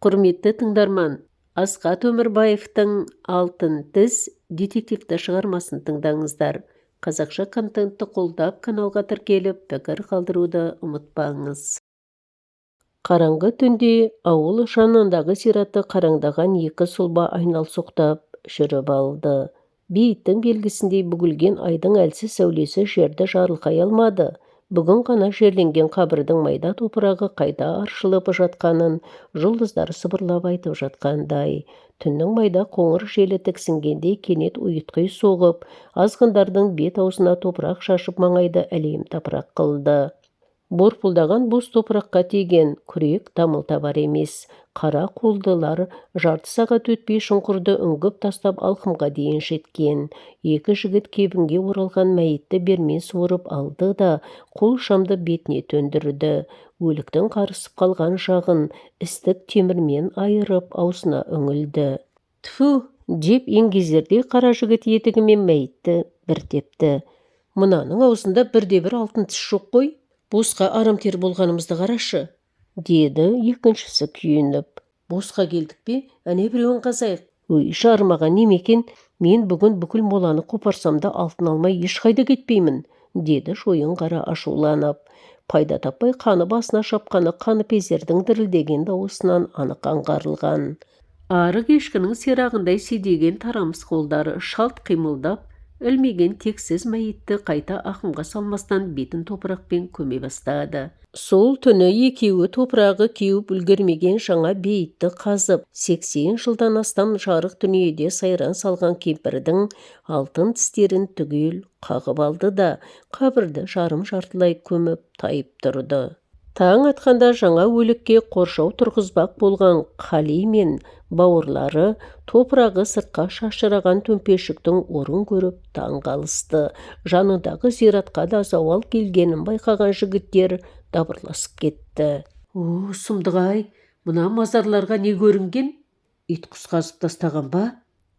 Құрметті тыңдарман, Асқат Өмірбаевтың «Алтын тіс» детективті шығармасын тыңдаңыздар. Қазақша контентті қолдап каналға тіркеліп, пікір қалдыруды ұмытпаңыз. Қараңғы түнде ауыл жанындағы зиратты қараңдаған екі сұлба айналсоқтап жүріп алды. Бейіттің белгісіндей бүгілген айдың әлсіз сәулесі жерді жарылқай алмады. Бүгін ғана жерленген қабірдің майда топырағы қайта аршылып жатқанын жұлдыздар сыбырлап айтып жатқандай. Түннің майда қоңыр желі тіксінгендей кенет ұйытқи соғып, азғындардың бет-аузына топырақ шашып маңайды әлем тапырақ қылды. Борпылдаған бос топыраққа тиген күрек дамыл табар емес. Қара қолдылар жарты сағат өтпей шұңқырды үңгіп тастап алқымға дейін жеткен. Екі жігіт кебінге оралған мәйітті бермен суырып алды да қол шамды бетіне төндірді. Өліктің қарысып қалған жағын істік темірмен айырып аузына үңілді. «Тфу!» деп еңгезердей қара жігіт етігімен мәйітті бір тепті. «Мынаның аузында бірде-бір алтын тіс жоқ қой. Босқа арамтер болғанымызды қарашы», деді екіншісі күйініп. «Босқа келдік пе? Әне біреуін қазайық». «Өй, жарымаған немекен, мен бүгін бүкіл моланы қопарсам да алтын алмай ешқайда кетпеймін», деді шойын қара ашуланып. Пайда таппай қаны басына шапқаны қаныпезердің дірілдеген дауысынан анық аңғарылған. Арық ешкінің сирағындай сидеген тарамыс қолдары шалт қимылдап, ілмеген тексіз мәйітті қайта ақымға салмастан бетін топырақпен көме бастады. Сол түні екеуі топырағы кеуіп үлгермеген жаңа бейітті қазып, 80 жылдан астам жарық дүниеде сайран салған кемпірдің алтын тістерін түгел қағып алды да қабірді жарым-жартылай көміп тайып тұрды. Таң атқанда жаңа өлікке қоршау тұрғызбақ болған Қали мен бауырлары топырағы сыртқа шашыраған төмпешіктің орын көріп таң қалысты. Жанындағы зиратқа да зауал келгенін байқаған жігіттер дабырласып кетті. «О, сұмдық-ай, мына мазарларға не көрінген? Ит құс қазып тастаған ба?»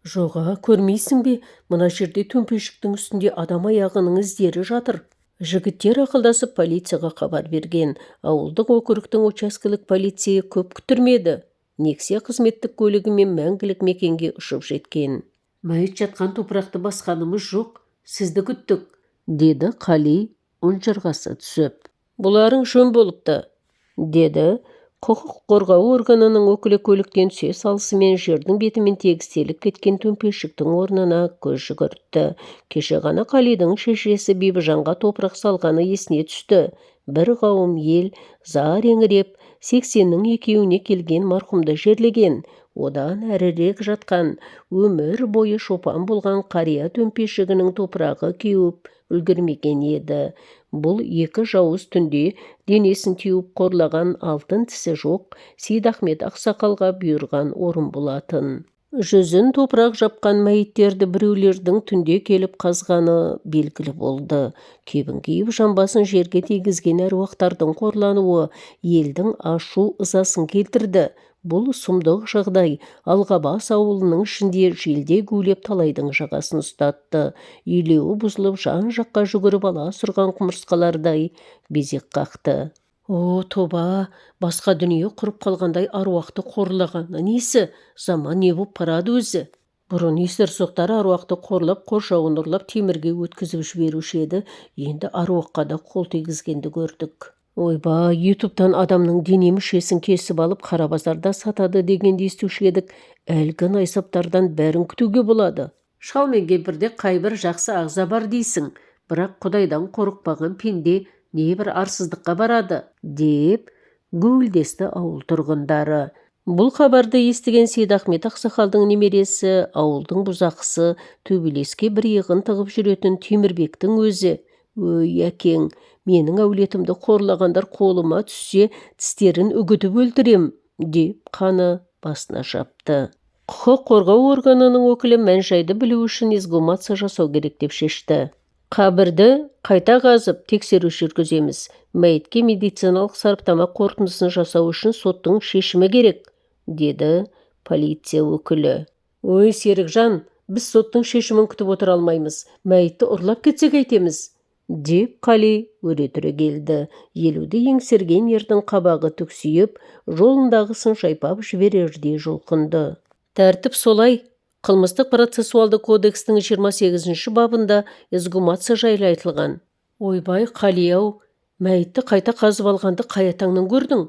«Жоға, көрмейсің бе? Мына жерде төмпешіктің үстінде адам аяғының іздері жатыр». Жігіттер ақылдасып полицияға хабар берген. Ауылдық округтің учаскелік полицейі көп күттірмеді. Нексия қызметтік көлігімен мәңгілік мекенге ұшып жеткен. «Мәйіт жатқан топырақты басқанымыз жоқ, сізді күттік», деді Қали ұнжырғасы түсіп. «Бұларың жөн болыпты», деді құқық қорғау органының өкілі көліктен түсе салысымен жердің бетімен тегістеліп кеткен төмпешіктің орнына көз жүгіртті. Кеше ғана Қалидың шешесі Бибіжанға топырақ салғаны есіне түсті. Бір қауым ел зар еңіреп 80-нің екеуіне келген марқұмды жерлеген. Одан әрірек жатқан өмір бойы шопан болған қария төмпешігінің топырағы кеуіп үлгермеген еді. Бұл екі жауыз түнде денесін теуіп қорлаған алтын тісі жоқ Сейдахмет ақсақалға бұйырған орын болатын. Жүзін топырақ жапқан мәйіттерді біреулердің түнде келіп қазғаны белгілі болды. Кебін киіп жамбасын жерге тигізген әруақтардың қорлануы елдің ашу ызасын келтірді. Бұл сұмдық жағдай Алғабас ауылының ішінде желде гулеп талайдың жағасын ұстатты. Үйлеуі бұзылып жан-жаққа жүгіріп ала сұрған құмырсқалардай безек қақты. «О, тоба, басқа дүние құрып қалғандай аруақты қорлағаны несі? Заман не боп парады өзі?» Бұрын есерсоқтар аруақты қорлап, қоршауын ұрлап темірге өткізіп жіберуші еді, енді аруаққа да қол тигізгенді көрдік. «Ойбай, ютубтан адамның дене мүшесін кесіп алып қара базарда сатады дегенді естуші едік. Әлгі найсаптардан бәрін күтуге болады». «Шал мен кемпірде қайбір жақсы ағза бар дейсің, бірақ Құдайдан қорықпаған пенде небір арсыздыққа барады», деп гуілдесті ауыл тұрғындары. Бұл хабарды естіген Сейдахмет ақсақалдың немересі, ауылдың бұзақысы, төбелеске бір иығын тығып жүретін Темірбектің өзі: «Өй, әкең, менің әулетімді қорлағандар қолыма түссе, тістерін үгітіп өлтірем», деп қаны басына жапты. Құқық қорғау органының өкілі мән-жайды білу үшін эксгумация жасау керек деп шешті. «Қабірді қайта қазып тексеру жүргіземіз. Мәйітке медициналық сараптама қорытындысын жасау үшін соттың шешімі керек», деді полиция өкілі. «Ой, Серікжан, біз соттың шешімін күтіп отыра алмаймыз. Мәйітті ұрлап кетсек айтеміз», деп Қали өре түрегелді. Елуді еңсерген ердің қабағы түксиіп, жолындағысын шайпап жіберердей жұлқынды. Тәртіп солай. Қылмыстық процессуалды кодекстің 28-ші бабында эксгумация жайлы айтылған. Ойбай, Қали-ау, мәйітті қайта қазып алғанды қаятаңнан көрдің?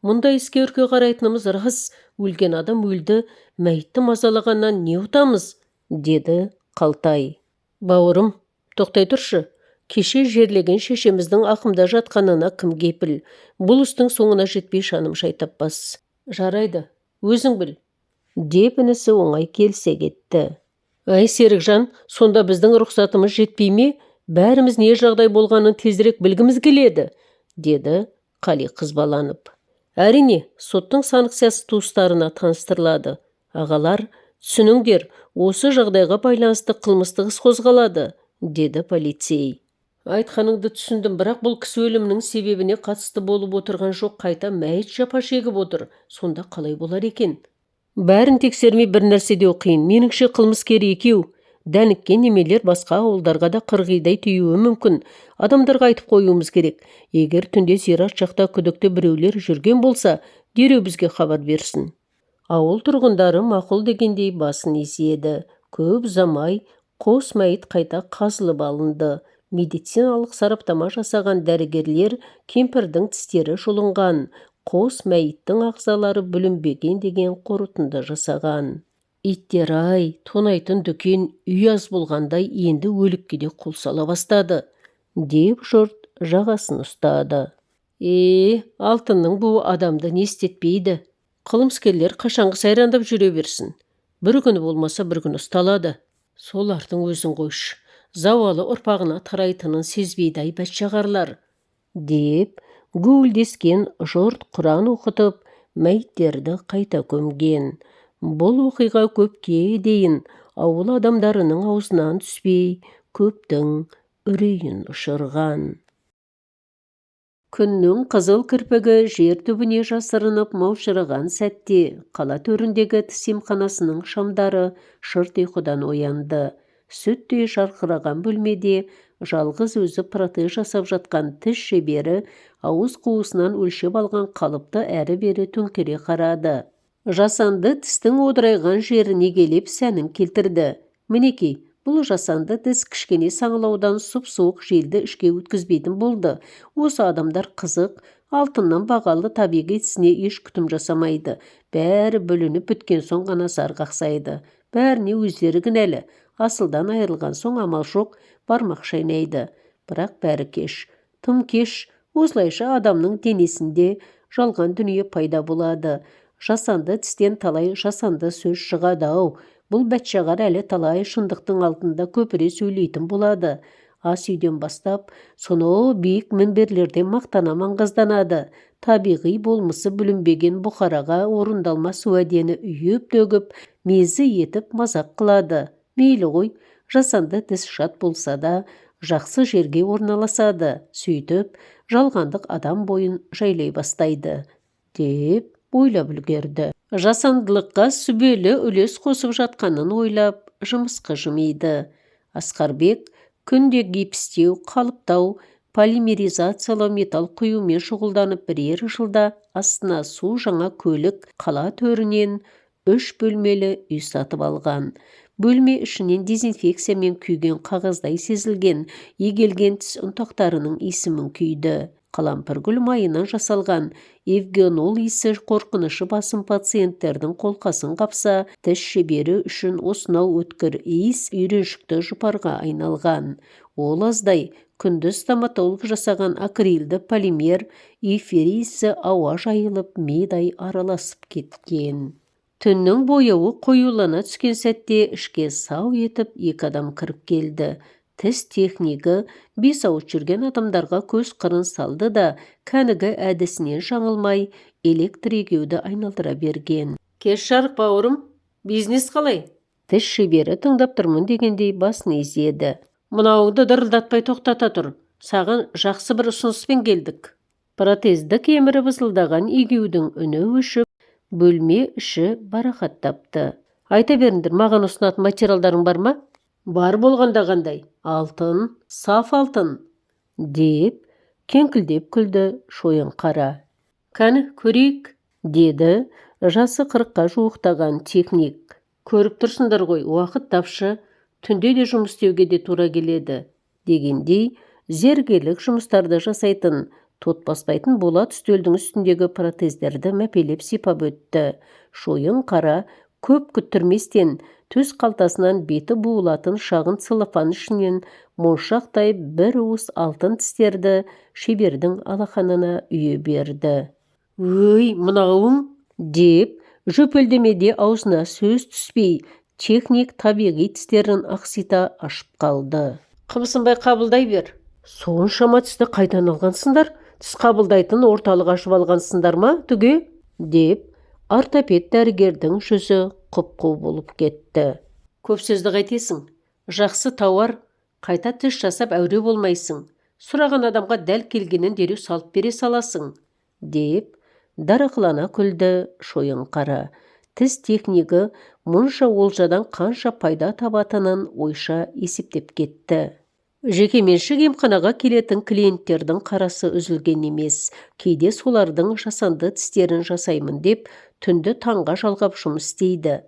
Мұндай іске үрке қарайтынымыз рас. Өлген адам өлді, мәйітті мазалағаннан не ұтамыз? Деді Қалтай. Бауырым, тоқтай тұршы. Кеше жерлеген шешеміздің ақымда жатқанына кім кепіл? Бұл істің соңына жетпей шаным шайтаппас. Жарайды, өзің біл. Деп інісі оңай келсе кетті. Ай, Серікжан, сонда біздің рұқсатымыз жетпей ме? Бәріміз не жағдай болғанын тезірек білгіміз келеді, деді Қали қызбаланып. Әрине, соттың санкциясы туыстарына таныстырылады. Ағалар, түсініңдер, осы жағдайға байланысты қылмыстық іс қозғалады, деді полицей. Айтқаныңды түсіндім, бірақ бұл кісі өлімінің себебіне қатысты болып отырған жоқ, қайта мәйіт жапа шегіп отыр. Сонда қалай болар екен? Бәрін тексермей бір нәрсе деу қиын. Меніңше қылмыскер екеу. Дәніккен немелер басқа ауылдарға да қырғидай түйуі мүмкін. Адамдарға айтып қоюымыз керек. Егер түнде зират жақта күдікті біреулер жүрген болса, дереу бізге хабар берсін. Ауыл тұрғындары мақұл дегендей басын изеді. Көп ұзамай қос мәйіт қайта қазылып алынды. Медициналық сараптама жасаған дәрігерлер кемпірдің тістері жұлынған, қос мәйіттің ағзалары бүлінбеген деген қорытынды жасаған. Иттер-ай, тонайтын дүкен үй аз болғандай енді өлікке де қол сала бастады, деп жұрт жағасын ұстады. Алтынның буы адамды не істетпейді. Қылмыскерлер қашанғы сайрандап жүре берсін. Бір күні болмаса бір күні ұсталады. Солардың өзін қойшы. Зауалы ұрпағына тарайтынын сезбейді ай бәтшағарлар, деп гуілдескен жұрт Құран оқытып, мәйіттерді қайта көмген. Бұл оқиға көпке дейін ауыл адамдарының аузынан түспей, көптің үрейін ұшырған. Күннің қызыл кірпігі жер түбіне жасырынып маужыраған сәтте қала төріндегі тіс емханасының шамдары шырт ұйқыдан оянды. Сүттей жарқыраған бөлмеде жалғыз өзі протез жасап жатқан тіс шебері ауыз қуысынан өлшеп алған қалыпты әрі бері төңкере қарады. Жасанды тістің одырайған жеріне келіп сәнін келтірді. Мінекей, бұл жасанды тіс кішкене саңылаудан сұп-суық желді ішке өткізбейтін болды. Осы адамдар қызық, алтыннан бағалы табиғи тісіне еш күтім жасамайды. Бәрі бүлініп біткен соң ғана зар қақсайды. Бәріне өздері кінәлі. Асылдан айырылған соң амал жоқ, бармақ шайнайды. Бірақ бәрі кеш. Тым кеш. Осылайша адамның денесінде жалған дүние пайда болады. Жасанды тістен талай жасанды сөз шығады-ау. Бұл бәтшағар әлі талай шындықтың алдында көпіре сөйлейтін болады. Ас үйден бастап, сонау биік мінберлерден мақтана маңғазданады. Табиғи болмысы бүлінбеген бұқараға орындалмас уәдені үйіп-төгіп, мезі етіп мазақ қылады. Мейлі ғой, жасанды тіс жат болса да, жақсы жерге орналасады. Сөйтіп, жалғандық адам бойын жайлай бастайды, деп ойлап үлгерді. Жасандылыққа сүбелі үлес қосып жатқанын ойлап, жымысқы жымиды. Асқарбек күнде гипстеу, қалыптау, полимеризациялау, металл құюмен шұғылданып бірер жылда астына су жаңа көлік қала төрінен 3 бөлмелі үй сатып алған. Бөлме ішінен дезинфекциямен күйген қағаздай сезілген, егелген тіс ұнтақтарының исімін күйді. Қалампыргүл майынан жасалған эвгенол иісі қорқынышы басым пациенттердің қолқасын қапса, тіс шебері үшін осынау өткір иіс үйреншікті жұпарға айналған. Ол аздай, күндіз стоматолог жасаған акрилді полимер эфир иісі ауа жайылып мидай араласып кеткен. Түннің бояуы қоюлана түскен сәтте ішке сау етіп 2 адам кіріп келді. Тіс технигі 5 ауыз жүрген адамдарға көз қырын салды да, кәнігі әдісінен жаңылмай электр егеуді айналдыра берген. Кеш жарық бауырым, бизнес қалай? Тіс шебері тыңдап тұрмын дегендей басын изеді. Мынауыңды дырылдатпай тоқтата тұр. Саған жақсы бір ұсыныспен келдік. Протезді кеміріп ызылдаған егеудің үні өшіп, бөлме іші барақат тапты. Айта беріңдер, маған ұсынатын материалдарың бар ма? Бар болғанда қандай? Алтын, саф алтын. деп кеңкілдеп күлді Шойынқара. «Кәні, көрейік», деді жасы 40-қа жуықтаған техник. «Көріп тұрсыңдар ғой, уақыт тапшы, түнде де жұмыс істеуге де тура келеді», дегендей зергерлік жұмыстарды жасайтын, тот баспайтын болат үстелдің үстіндегі протездерді мәпелеп сипап өтті. Шойынқара көп күттірместен төс қалтасынан беті буылатын шағын целлофан ішінен моншақтай бір уыс алтын тістерді шебердің алақанына үйе берді. «Өй, мынауың!» деп жөпелдемеде аузына сөз түспей, техник табиғи тістерін ақсита ашып қалды. «Қымсынбай қабылдай бер. Соншама тісті қайдан алғансыңдар? Тіс қабылдайтын орталық ашып алғансыңдар ма түге?» деп ортопед дәрігердің жүзі құп-қу болып кетті. «Көп сөзді қайтесің? Жақсы тауар, қайта тіс жасап әуре болмайсың. Сұраған адамға дәл келгенін дереу салып бере саласың», деп дарақылана күлді Шойынқара. Тіс технигі мұнша олжадан қанша пайда табатынын ойша есептеп кетті. Жекеменшік емханаға келетін клиенттердің қарасы үзілген емес. Кейде солардың жасанды тістерін жасаймын деп түнді таңға жалғап жұмыс істейді.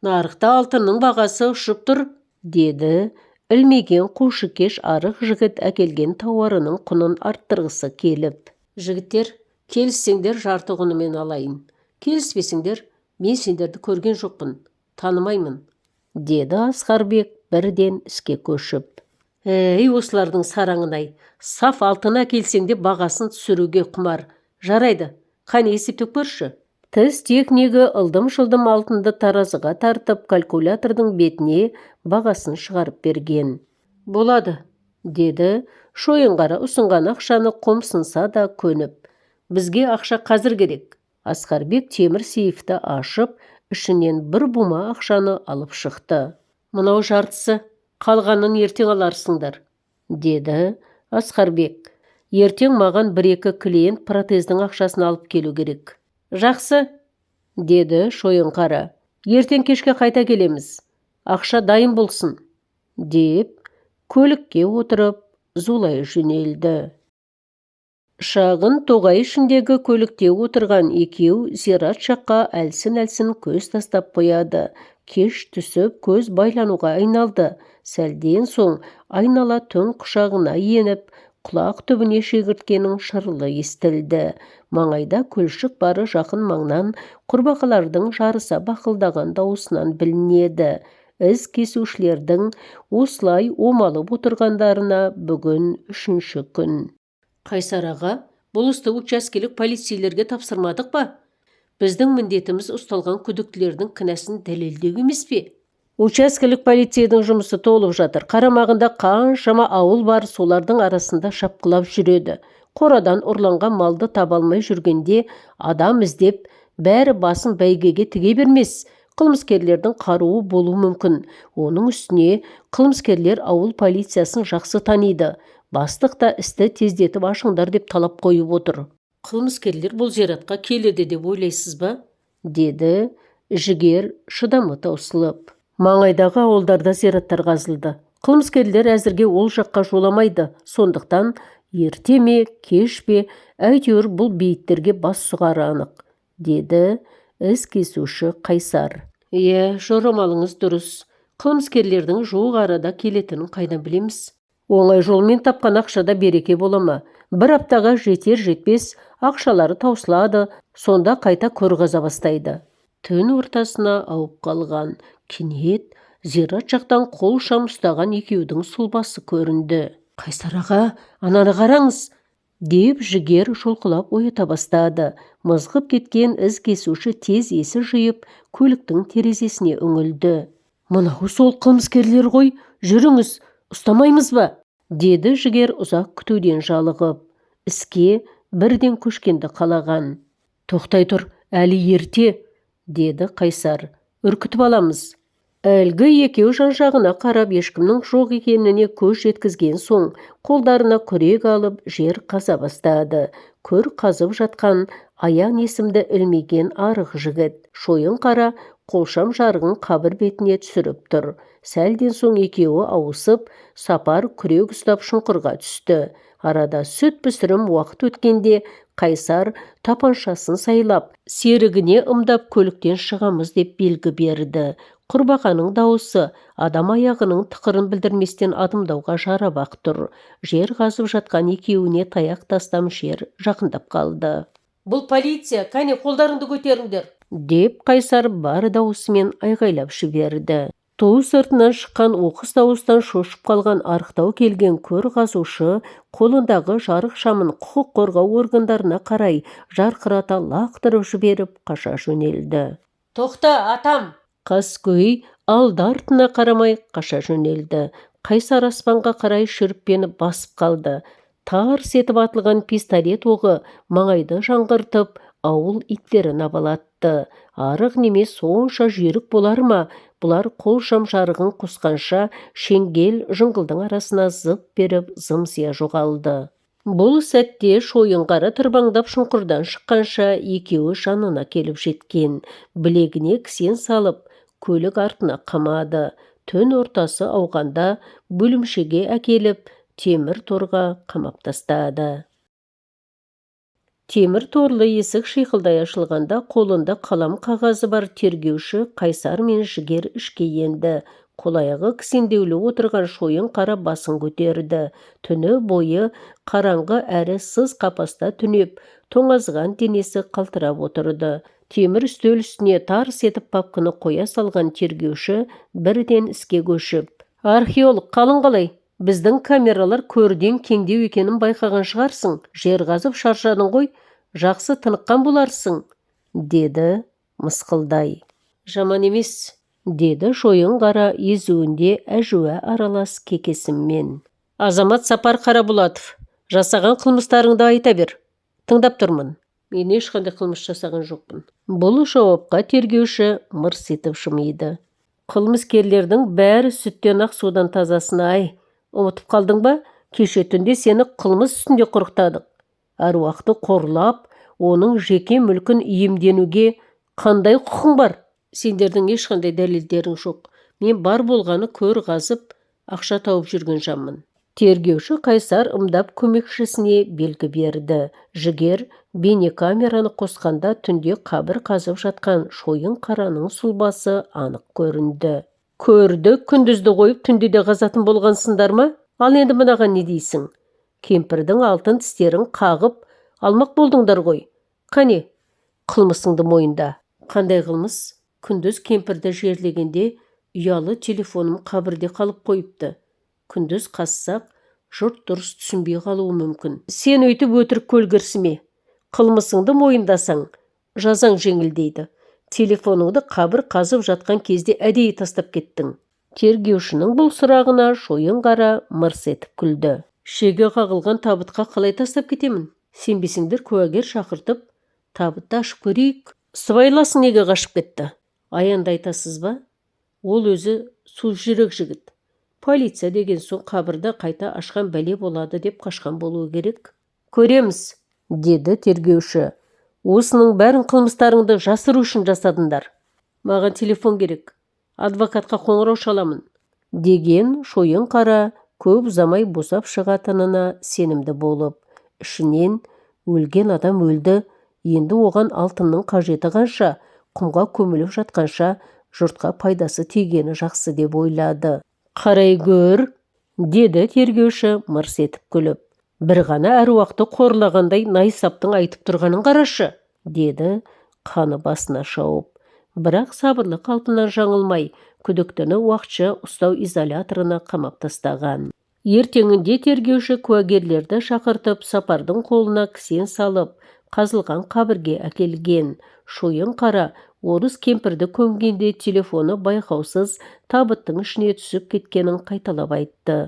«Нарықта алтынның бағасы ұшып тұр», деді ілмеген қушыкеш арық жігіт әкелген тауарының құнын арттырғысы келіп. «Жігіттер, келіссеңдер жарты құнымен алайын. Келіспесеңдер, мен сендерді көрген жоқпын, танымаймын», деді Асқарбек бірден іске көшіп. «Ей, осылардың сараңын-ай, саф алтын әкелсеңде бағасын түсіруге құмар. Жарайды, қане есептеп көрші». Тіс технигі ылдым-шылдым алтынды таразыға тартып, калькулятордың бетіне бағасын шығарып берген. «Болады», деді Шойынқара ұсынған ақшаны қомсынса да көніп. «Бізге ақша қазір керек». Асқарбек темір сейфті ашып, ішінен бір бума ақшаны алып шықты. «Мынау жартысы, қалғанын ертең аларсыңдар», деді Асқарбек. «Ертең маған 1-2 клиент протездің ақшасын алып келу керек». «Жақсы», деді Шойынқара. «Ертең кешке қайта келеміз. Ақша дайын болсын», деп көлікке отырып зулай жөнелді. Шағын тоғай ішіндегі көлікте отырған екеу зират жаққа әлсін-әлсін көз тастап қояды. Кеш түсіп көз байлануға айналды. Сәлден соң айнала түн құшағына еніп, құлақ түбіне шегірткенің шырылы естілді. Маңайда көлшік бары жақын маңнан құрбақалардың жарыса бақылдаған дауысынан білінеді. Із кесушілердің осылай омалып отырғандарына бүгін 3-ші күн. «Қайсар аға, бұл істі учаскелік полицейлерге тапсырмадық па? Біздің міндетіміз ұсталған күдіктілердің кінәсін дәлелдеу емес пе?» «Учаскелік полицейдің жұмысы толып жатыр. Қарамағында қаншама ауыл бар, солардың арасында шапқылап жүреді. Қорадан ұрланған малды табалмай жүргенде адам іздеп, бәрі басын бәйгеге тіге бермес. Қылмыскерлердің қаруы болу мүмкін. Оның үстіне қылмыскерлер ауыл полициясын жақсы таниды. Бастық та істі тездетіп ашыңдар деп талап қойып отыр». «Қылмыскерлер бұл зиратқа келеді деп ойлайсыз ба?» деді Жігер шыдамы таусылып. «Маңайдағы ауылдарда зираттар қазылды. Қылмыскерлер әзірге ол жаққа жоламайды. Сондықтан ерте ме, кеш пе, әйтеуір бұл бейіттерге бас сұғары анық», деді із кесуші Қайсар. «Иә, жорамалыңыз дұрыс. Қылмыскерлердің жуық арада келетінін қайдан білеміз? Оңай жолмен тапқан ақшада береке бола ма? Бір аптаға жетер-жетпес ақшалары таусылады, сонда қайта көрғаза бастайды». Түн ортасына ауып қалған. Кенет зират жақтан қол шам ұстаған екеудің сұлбасы көрінді. «Қайсар аға, ананы қараңыз», деп Жігер шолқылап оята бастады. Мызғып кеткен із кесуші тез есі жиып, көліктің терезесіне үңілді. «Мынау сол қылмыскерлер ғой, жүріңіз, ұстамаймыз ба?» деді Жігер ұзақ күтуден жалығып. Іске бірден көшкенді қалаған. «Тоқтай тұр, әлі ерте», деді Қайсар. «Үркітіп аламыз». Әлгі екеу жан-жағына қарап ешкімнің жоқ екеніне көз жеткізген соң, қолдарына күрек алып жер қаза бастады. көр қазып жатқан Аян есімді ілмеген арық жігіт. Шойын қара қолшам жарығын қабір бетіне түсіріп тұр. Сәлден соң екеуі ауысып, Сапар күрек ұстап шұңқырға түсті. Арада сүт пісірім уақыт өткенде Қайсар тапаншасын сайлап, серігіне ымдап көліктен шығамыз деп белгі берді. Құрбақаның дауысы адам аяғының тықырын білдірместен адымдауға жарап-ақ тұр. Жер қазып жатқан екеуіне таяқ тастам жер жақындап қалды. Бұл полиция, кәне қолдарыңды көтеріңдер, деп Қайсар бар даусымен айғайлап жіберді. Туу сыртынан шыққан оқыс дауыстан шошып қалған арықтау келген көр қазушы қолындағы жарық шамын құқық қорғау органдарына қарай жарқырата лақтырып жіберіп қаша жөнелді. Тоқта, атам! Қаскөй алды-артына қарамай қаша жөнелді. Қайсар аспанға қарай шүріппені басып қалды. Тарс етіп атылған пистолет оғы маңайды жаңғыртып, ауыл иттерін абалатты. Арық неме сонша жүйрік болар ма? Бұлар қолшам жарығын қосқанша шеңгел жыңғылдың арасына зып беріп зымсия жоғалды. Бұл сәтте Шойынқара тырбаңдап шұңқырдан шыққанша екеуі жанына келіп жеткен. Білегіне кісен салып, көлік артына қамады. Түн ортасы ауғанда бөлімшеге әкеліп, темір торға қамап тастады. Темір торлы есік шиқылдай ашылғанда қолында қалам қағазы бар тергеуші Қайсар мен Жігер ішке енді. Қол-аяғы кісендеулі отырған Шойынқара басын көтерді. Түні бойы қараңғы әрі сыз қапаста түнеп, тоңазған денесі қалтырап отырды. Темір үстел үстіне тарс етіп папканы қоя салған тергеуші бірден іске көшіп: археолог қалың қалай? Біздің камералар көрден кеңдеу екенін байқаған шығарсың. Жер қазып шаршадың ғой, жақсы тыныққан боларсың, деді мысқылдай. Жаман емес, деді Шойынқара езуінде әжуа аралас кекесіммен. Азамат Сапар Қарабұлатов, жасаған қылмыстарыңды айта бер. Тыңдап тұрмын. Мен ешқандай қылмыс жасаған жоқпын. Бұл жауапқа тергеуші мырс етіп жымиды. Қылмыскерлердің бәрі сүттен ақ судан тазасын-ай. Ұмытып қалдың ба? Кеше түнде сені қылмыс үстінде құрықтадық. Әруақты қорлап, оның жеке мүлкін иемденуге қандай құқың бар? Сендердің ешқандай дәлелдерің жоқ. Мен бар болғаны көр қазып, ақша тауып жүрген жанмын. Тергеуші Қайсар ымдап көмекшісіне белгі берді. Жігер бейнекамераны қосқанда түнде қабір қазып жатқан Шойынқараның сұлбасы анық көрінді. Көрді, күндізді қойып түнде де қазатын болғансыңдар ма? Ал енді мынаған не дейсің? Кемпірдің алтын тістерін қағып алмақ болдыңдар ғой. Қане, қылмысыңды мойында. Қандай қылмыс? Күндіз кемпірді жерлегенде ұялы телефоным қабірде қалып қойыпты. Күндіз қазсақ, жұрт дұрыс түсінбей қалуы мүмкін. Сен өйтіп өтірік көлгірсіме. Қылмысыңды мойындасаң, жазаң жеңілдейді. Телефоныңды қабір қазып жатқан кезде әдейі тастап кеттің. Тергеушінің бұл сұрағына Шойынқара мырс етіп күлді. Шеге қағылған табытқа қалай тастап кетемін? Сенбесеңдер куәгер шақыртып, табытты ашып көрейік. Сыбайласың неге қашып кетті? Аянды айтасыз ба? Ол өзі су жүрек жігіт. Полиция деген соң қабірді қайта ашқан бәле болады деп қашқан болуы керек. Көреміз, деді тергеуші. Осының бәрін қылмыстарыңды жасыру үшін жасадыңдар. Маған телефон керек. Адвокатқа қоңырау шаламын, деген Шойынқара көп ұзамай босап шығатынына сенімді болып. Ішінен өлген адам өлді, енді оған алтынның қажеті қанша, құмға көміліп жатқанша жұртқа пайдасы тигені жақсы деп ойлады. Қарай көр, деді тергеуші мырс етіп күліп. Бір ғана әруақты қорлағандай найсаптың айтып тұрғанын қарашы, деді қаны басына шауып. Бірақ сабырлы қалпынан жаңылмай, күдіктіні уақытша ұстау изоляторына қамап тастаған. Ертеңінде тергеуші куәгерлерді шақыртып, Сапардың қолына кісен салып, қазылған қабірге әкелген. Шойынқара орыс кемпірді көмгенде телефоны байқаусыз табыттың ішіне түсіп кеткенін қайталап айтты.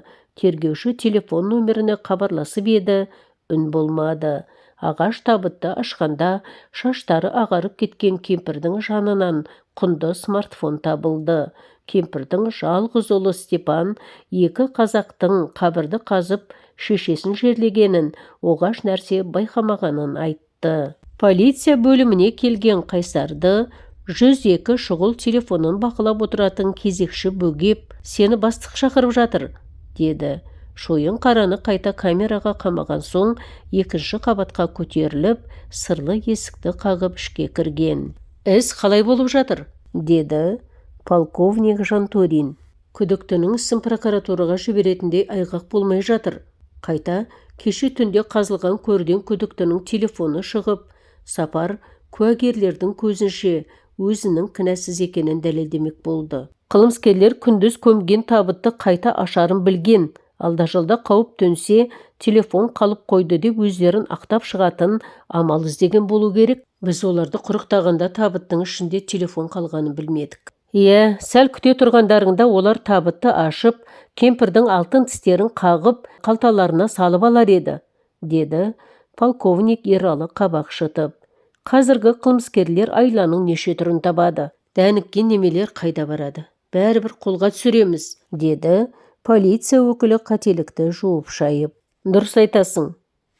Тергеуші телефон нөміріне хабарласып еді, үн болмады. Ағаш табытты ашқанда шаштары ағарып кеткен кемпірдің жанынан құнды смартфон табылды. Кемпірдің жалғыз ұлы Степан екі қазақтың қабірді қазып шешесін жерлегенін, оғаш нәрсе байқамағанын айтты. Полиция бөліміне келген Қайсарды 102 шұғыл телефонын бақылап отыратын кезекші бөгеп, сені бастық шақырып жатыр, деді. Шойын қараны қайта камераға қамаған соң, екінші қабатқа көтеріліп, сырлы есікті қағып ішке кірген. Іс қалай болып жатыр, деді полковник Жантөрин. Күдіктінің ісін прокуратураға жіберетіндей айғақ болмай жатыр. Қайта кеше түнде қазылған көрден күдіктінің телефоны шығып, Сапар куәгерлердің көзінше өзінің кінәсіз екенін дәлелдемек болды. Қылмыскерлер күндіз көмген табытты қайта ашарын білген. Алда-жалда қауіп төнсе, телефон қалып қойды деп өздерін ақтап шығатын амал іздеген болу керек. Біз оларды құрықтағанда табыттың ішінде телефон қалғанын білмедік. Сәл күте тұрғандарыңда олар табытты ашып, кемпірдің алтын тістерін қағып, қалталарына салып алар еді, деді полковник Ералы қабақ шытып. Қазіргі қылмыскерлер айланың неше түрін табады. Дәніккен немелер қайда барады? Бәрібір қолға түсіреміз, деді полиция өкілі қателікті жуып шайып. Дұрыс айтасың,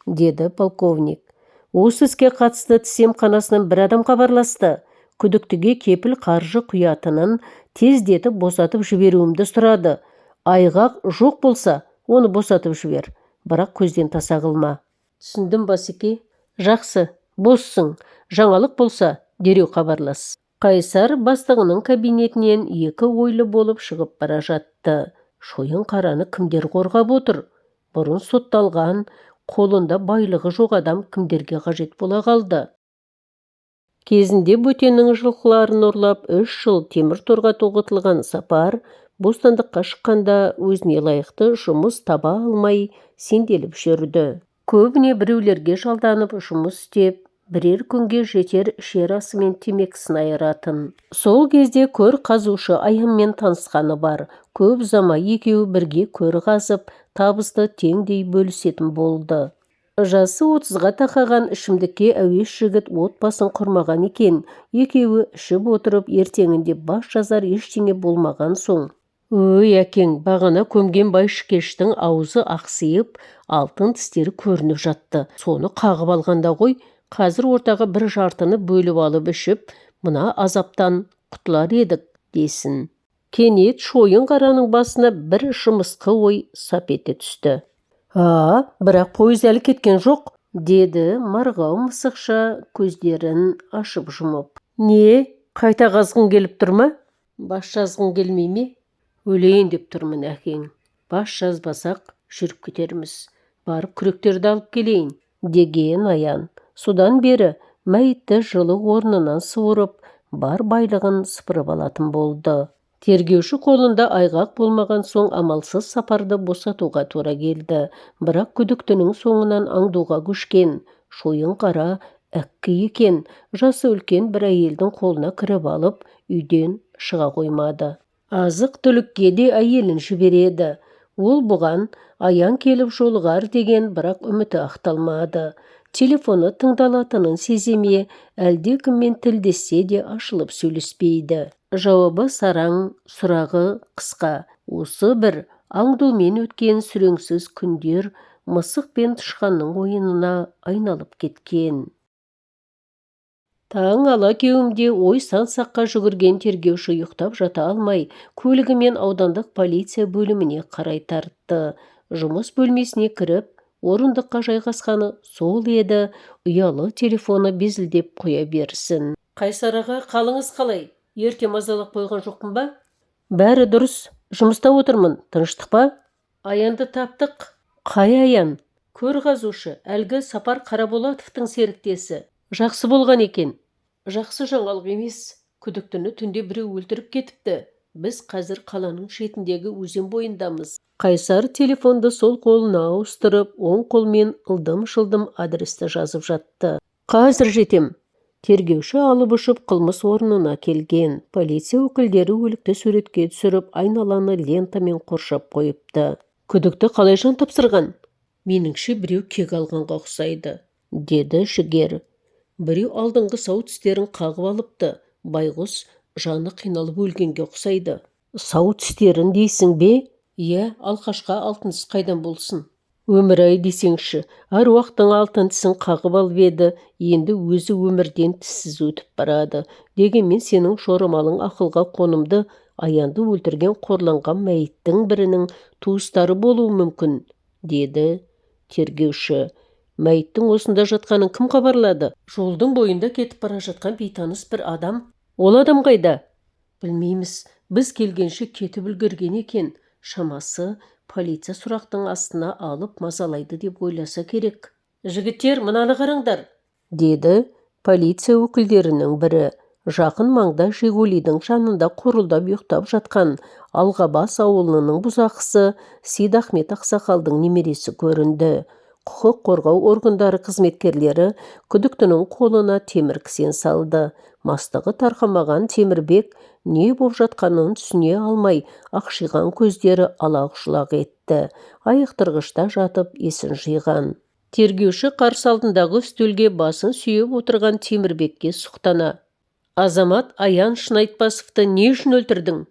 деді полковник. Осы іске қатысты тіс емханасынан бір адам хабарласты. Күдіктіге кепіл қаржы құятынын тездетіп босатып жіберуімді сұрады. Айғақ жоқ болса, оны босатып жібер, бірақ көзден таса қылма. Түсіндім, Басеке. Жақсы, боссың. Жаңалық болса, дереу хабарлас. Қайсар бастығының кабинетінен екі ойлы болып шығып бара жатты. Шойын қараны кімдер қорғап отыр? Бұрын сотталған, қолында байлығы жоқ адам кімдерге қажет бола қалды? Кезінде бөтеннің жылқыларын ұрлап 3 жыл темір торға тоғытылған Сапар бостандыққа шыққанда өзіне лайықты жұмыс таба алмай сенделіп жүрді. Көбіне біреулерге жалданып жұмыс істеп, бірер күнге жетер ішер асы мен темекісін айыратын. Сол кезде көр қазушы Аянмен танысқаны бар. Көп ұзамай екеуі бірге көр қазып, табысты теңдей бөлісетін болды. Жасы 30-ға тақаған ішімдікке әуес жігіт отбасын құрмаған екен. Екеуі ішіп отырып, ертеңінде бас жазар ештеңе болмаған соң. Өй, әкең, бағана көмген байшыкештің аузы ақсиып, алтын тістері көрініп жатты. Соны қағып алғанда ғой, қазір ортаға бір жартыны бөліп алып ішіп, мына азаптан құтылар едік, десін. Кенет шойын қараның басына бір шымысқы ой сап ете түсті. Бірақ пойыз әлі кеткен жоқ, деді марғау мысықша көздерін ашып жұмып. Не, қайта қазғың келіп тұр ма? Бас жазғың келмей ме? Өлейін деп тұрмын, әкең. Бас жазбасақ жүріп кетерміз. Барып күректерді алып келейін, деген Аян. Содан бері мәйітті жылы орнынан суырып, бар байлығын сыпырып алатын болды. Тергеуші қолында айғақ болмаған соң амалсыз Сапарды босатуға тура келді. Бірақ күдіктінің соңынан аңдуға көшкен. Шойын қара әккі екен. Жасы үлкен бір әйелдің қолына кіріп алып, үйден шыға қоймады. Азық-түлікке де әйелін жібереді. Ол бұған Аян келіп жолығар деген, бірақ үміті ақталмады. Телефоны тыңдалатынын сеземе, әлде кіммен тілдессе де ашылып сөйлеспейді. Жауабы сараң, сұрағы қысқа. Осы бір аңдумен өткен сүреңсіз күндер мысық пен тышқанның ойынына айналып кеткен. Таң ала кеуімде ой сан-саққа жүгірген тергеуші ұйықтап жата алмай, көлігімен аудандық полиция бөліміне қарай тартты. Жұмыс бөлмесіне кіріп, орындыққа жайғасқаны сол еді, ұялы телефоны безілдеп қоя берсін. Қайсараға, қалыңыз қалай? Ерте мазалап қойған жоқпын ба? Бәрі дұрыс, жұмыста отырмын, тыныштық па? Аянды таптық. Қай Аян? Көр қазушы, әлгі Сапар Қараболатовтың серіктесі. Жақсы болған екен. Жақсы жаңалық емес. Күдіктіні түнде біреу өлтіріп кетіпті. Біз қазір қаланың шетіндегі өзен бойындамыз. Қайсар телефонды сол қолына ауыстырып, оң қолмен ылдым-шылдым адресті жазып жатты. Қазір жетем. Тергеуші алып ұшып қылмыс орнына келген. Полиция өкілдері өлікті суретке түсіріп, айналаны лентамен қоршап қойыпты. Күдікті қалай жан тапсырған? Меніңше біреу кек алғанға ұқсайды, деді Жігер. Біреу алдыңғы сау тістерін қағып алыпты. Байғұс жаны қиналып өлгенге ұқсайды. Сау тістерін дейсің бе? Алқашқа алтын тіс қайдан болсын? Өмір-ай десеңші, аруақтың алтын тісін қағып алып еді, енді өзі өмірден тіссіз өтіп барады. Дегенмен сенің шорамалың ақылға қонымды, Аянды өлтірген қорланған мәйіттің бірінің туыстары болуы мүмкін, деді тергеуші. Мәйіттің осында жатқанын кім хабарлады? Жолдың бойында кетіп бара жатқан бейтаныс бір адам. Ол адам қайда? Білмейміз, біз келгенше кетіп үлгерген екен. Шамасы полиция сұрақтың астына алып мазалайды деп ойласа керек. Жігіттер, мынаны қараңдар, деді полиция өкілдерінің бірі. Жақын маңда Жигулидің жанында қорылдап ұйықтап жатқан Алғабас ауылының бұзақысы Сейдахмет ақсақалдың немересі көрінді. Құқық қорғау органдары қызметкерлері күдіктінің қолына темір кісен салды. Мастығы тарқамаған Темірбек не болып жатқанын түсіне алмай, ақшиған көздері алақ-жұлақ етті. Айықтырғышта жатып есін жиған. Тергеуші қарсы алдындағы үстелге басын сүйеп отырған Темірбекке сұқтана: Азамат Аян Шынайтпасовты не үшін өлтірдің?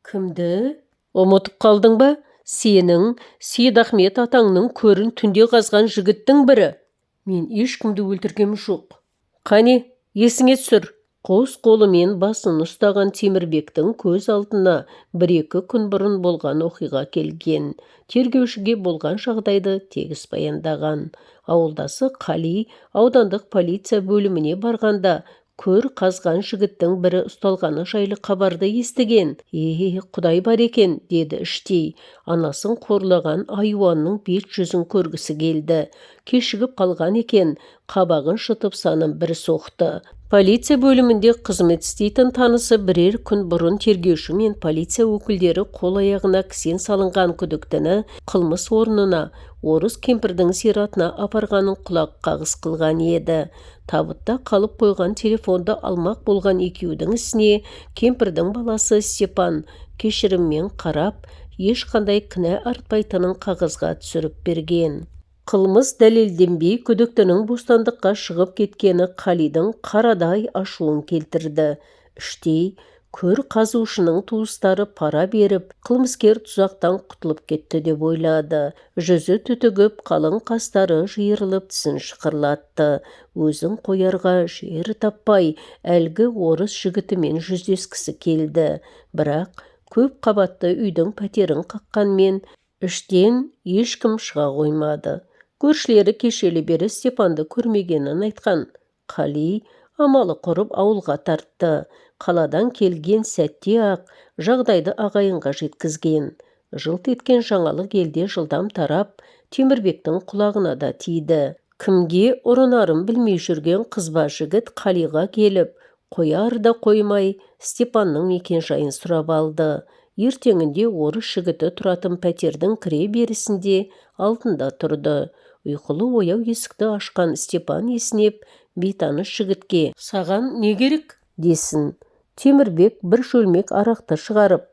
Кімді? Ұмытып қалдың ба? Сенің Сейдахмет атаңның көрін түнде қазған жігіттің бірі. Мен ешкімді өлтіргем жоқ. Қане, есіңе түсір. Қос қолымен басын ұстаған Темірбектің көз алдына бір-екі күн бұрын болған оқиға келген. Тергеушіге болған жағдайды тегіс баяндаған. Ауылдасы Қали аудандық полиция бөліміне барғанда көр қазған жігіттің бірі ұсталғаны жайлы хабарды естіген. Құдай бар екен, деді іштей. Анасын қорлаған айуанның бет-жүзін көргісі келді. Кешігіп қалған екен, қабағын шытып санын бір соқты. Полиция бөлімінде қызмет істейтін танысы бірер күн бұрын тергеуші мен полиция өкілдері қол-аяғына кісен салынған күдіктіні қылмыс орнына орыс кемпірдің зиратына апарғанын құлақ қағыс қылған еді. Табытта қалып қойған телефонды алмақ болған екеудің ісіне кемпірдің баласы Степан кешіріммен қарап, ешқандай кінә артпайтынын қағазға түсіріп берген. Қылмыс дәлелденбей күдіктінің бостандыққа шығып кеткені Қалидың қарадай ашуын келтірді. Іштей көр қазушының туыстары пара беріп, қылмыскер тұзақтан құтылып кетті деп ойлады. Жүзі түтігіп, қалың қастары жиырылып, тісін шықырлатты. Өзін қоярға жер таппай, әлгі орыс жігітімен жүздескісі келді. Бірақ көп қабатты үйдің пәтерін қаққанмен іштен ешкім шыға қоймады. Көршілері кешелі бері Степанды көрмегенін айтқан. Қали амалы құрып ауылға тартты. Қаладан келген сәтте-ақ жағдайды ағайынға жеткізген. Жылт еткен жаңалық елде жылдам тарап, Темірбектің құлағына да тиді. Кімге ұрынарын білмей жүрген қызба жігіт Қалиға келіп, қояр да қоймай Степанның мекен-жайын сұрап алды. Ертеңінде орыс жігіті тұратын пәтердің кіре берісінде алдында тұрды. Ұйқылы ояу есікті ашқан Степан есінеп, бейтаныс жігітке: «Саған не керек?» десін. Темірбек бір шөлмек арақты шығарып: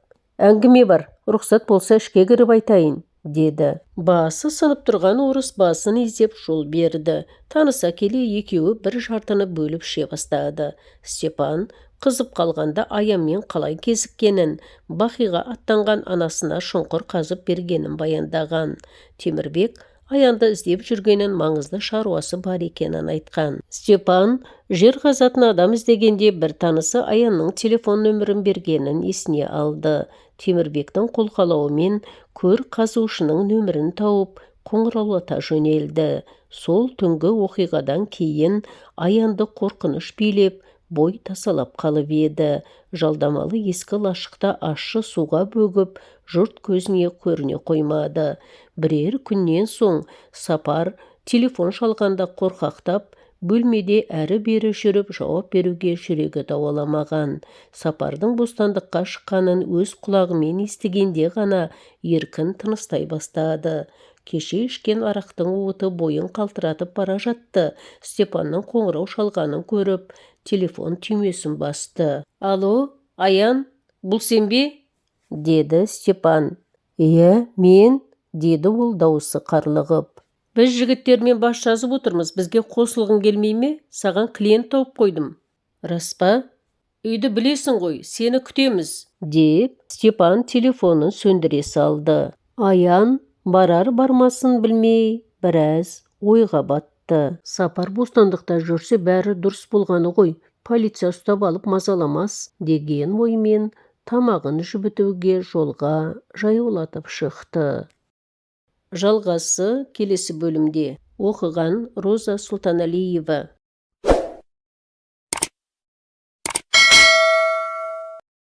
«Әңгіме бар, рұқсат болса ішке кіріп айтайын», деді. Басы сынып тұрған орыс басын изеп жол берді. Таныса келе екеуі бір жартыны бөліп ше бастады. Степан қызып қалғанда Аянмен қалай кезіккенін, Бақиға аттанған анасына шұңқыр қазып бергенін баяндаған. Темірбек Аянды іздеп жүргенін, маңызды шаруасы бар екенін айтқан. Степан жер қазатын адам іздегенде бір танысы Аянның телефон нөмірін бергенін есіне алды. Темірбектің қолқалауымен көр қазушының нөмірін тауып қоңыраулата жөнелді. Сол түнгі оқиғадан кейін Аянды қорқыныш билеп, бой тасалап қалып еді. Жалдамалы ескі лашықта ащы суға бөгіп, жұрт көзіне көріне қоймады. Бірер күннен соң Сапар телефон шалғанда қорқақтап, бөлмеде әрі-бері жүріп жауап беруге жүрегі дауаламаған. Сапардың бостандыққа шыққанын өз құлағымен естігенде ғана еркін тыныстай бастады. Кеше ішкен арақтың уыты бойын қалтыратып бара жатты. Степанның қоңырау шалғанын көріп, телефон түймесін басты. «Алло, Аян, бұл сен бе?» деді Степан. «Иә, мен», деді ол дауысы қарлығып. «Біз жігіттермен бас жазып отырмыз, бізге қосылғың келмей ме? Саған клиент тауып қойдым». «Рас па? Үйді білесің ғой, сені күтеміз», деп Степан телефонын сөндіре салды. Аян Барар бармасын білмей, біраз ойға батты. Сапар бостандықта жүрсе бәрі дұрыс болғаны ғой, полиция ұстап алып мазаламас деген оймен тамағын жібітуге жолға жаяулатып шықты. Жалғасы келесі бөлімде. Оқыған Роза Сұлтаналиева.